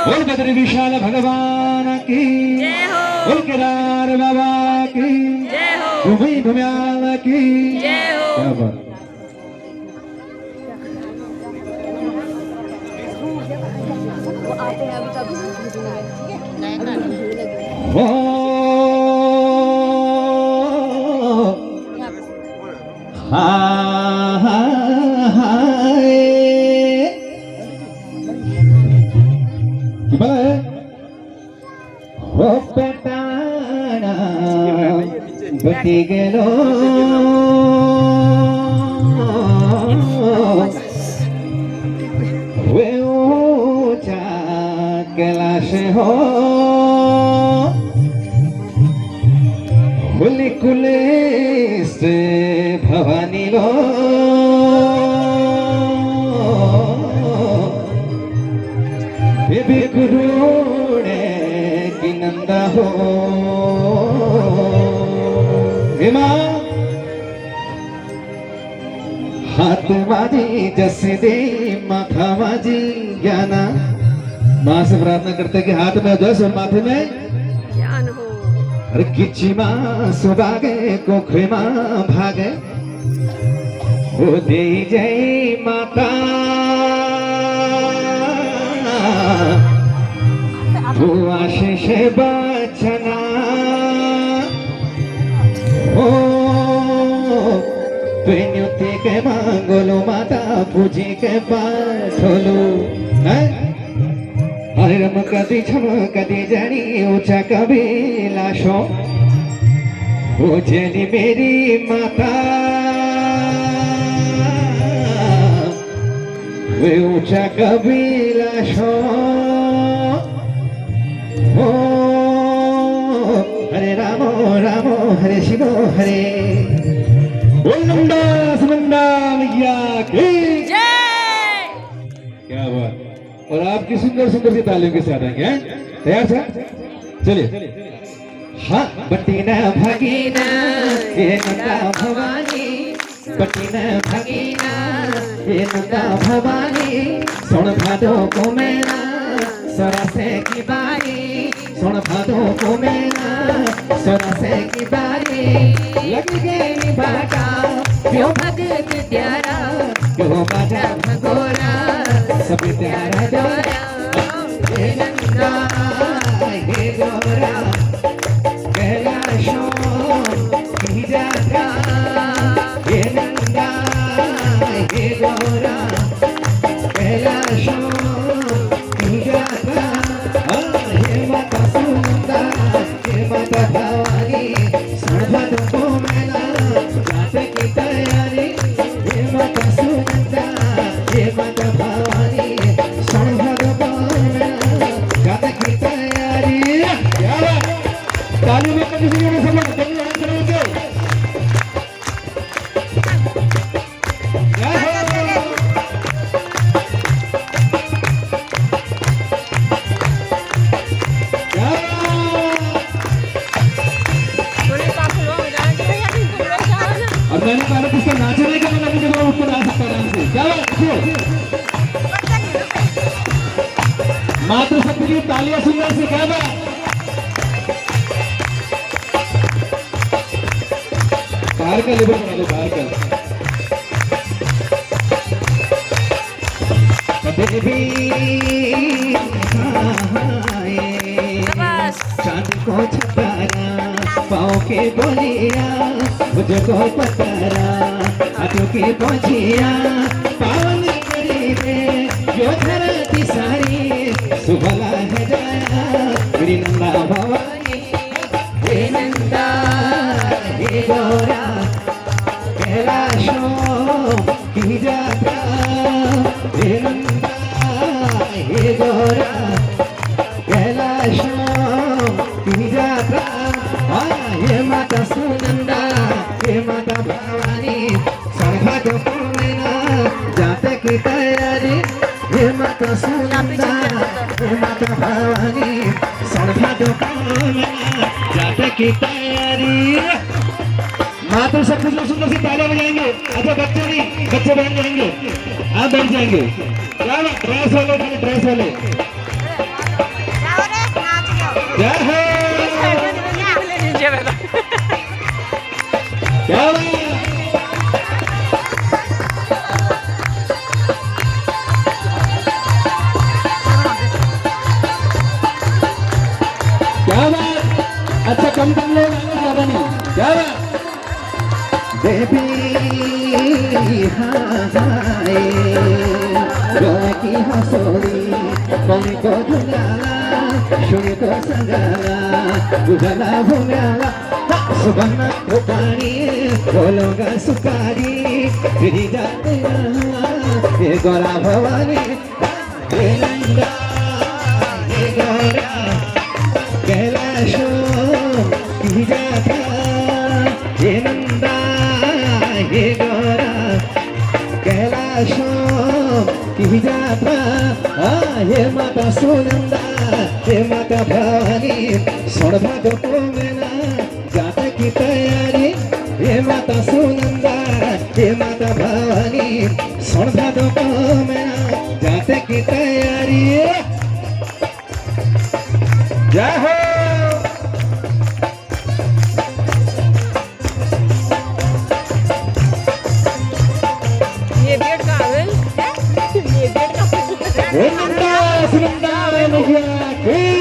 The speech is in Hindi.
बोल बद्री विशाल भगवान की जय हो। बोल केदार बाबा की जय हो। भूमि भूम्याल की जय हो। क्या बात। वो आते हैं अभी तक ओ हा हा gimana ya? Oh petana betigelo weuca kelashe ho kuli kulis bhavani lo baby गुरुड़े की नंदा हो हेमा हाथ माजी जैसे दे माथा माजी ज्ञाना माँ से प्रार्थना करते कि हाथ में जस और माथे में ज्ञान हो। अरे किच्ची माँ सुभागे कोखरे माँ भागे वो दे जय माता वो आशीष बचना ओ प्रेन्युति के मांगोलो माता पूजी के पाठोलो हरे रम कदी छम कदी जड़ी ऊंचा कभी लाशो वो जली मेरी माता वे ऊंचा कभी लाशो ओ हरे रामो रामो हरे शिवो हरे बोल नंदा सुनंदा मैया की जय। क्या बात। और आपकी सुंदर सुंदर सी तालियों के साथ आएंगे हैं? तैयार सर चलिए हाँ बटीना भगीना ये नंदा भवानी बटीना भगीना ये नंदा भवानी सुन भादो को मेरा सरसे की बारी सुन भादो को मेरा सरसे की बारी लग गई बाटा क्यों भगत प्यारा क्यों बाजा भगोरा सब प्यारा जोरा हे नंदा हे गोरा कैलाशों की जात्रा हे नंदा हे गोरा कैलाशों भवानी सर्वद को मेला जाते की तैयारी हे माता सुनंदा हे माता भवानी सर्वद को मेला जाते की तैयारी क्या बात। ताली में कभी सुनिए सब लोग जल्दी जल्दी चलो मैंने कहा किसका नाचने का मतलब मुझे तो उसको नाच सकता आराम से क्या मातृशक्ति की तालियां सुनने से क्या बात। बाहर का लेवल बना दो बाहर का चांद को छपारा पाँव के बोलिया मुझको पतारा हाथों की पहुंचिया पावन करीबे यो धरती सारी सुभला है जाया मेरी नंदा भवानी हे नंदा हे गोरा कैलाशों की जात्रा हे नंदा हे गोरा कैलाशों की जात्रा हे माता सुनंदा हे माता भवानी सर्वद को मेला जाते की तैयारी हे माता सुनंदा हे माता भवानी सर्वद को मेला जाते की तैयारी। माता सब कुछ सुंदर सी तालियां बजाएंगे। अच्छा बच्चे नहीं बच्चे बैठ जाएंगे आप बैठ जाएंगे क्या ड्रेस वाले ड्रेस वाले जय हो नीचे बैठा क्या बात क्या बात अच्छा कम लोग ज्यादा नहीं क्या बात बेबी हाय रोए की हंसोली कौन को धुनाला शुरू को संगाला उजाला भूम्याला सुबह को पानी बोलोगा सुपारी फिरी जाते ये गोरा भवानी ये नंदा ये गोरा कैलाशो की जाता ये नंदा ये गोरा कैलाशो की जाता ये माता सुनंदा ये माता भवानी सोन भागो को मेना जाता की तैयारी ये माता सुनंदा ये माता भवानी सोन भागो को मेना जाते की तैयारी जय हो ये बेड कहाँ है ये बेड कहाँ है सुनंदा सुनंदा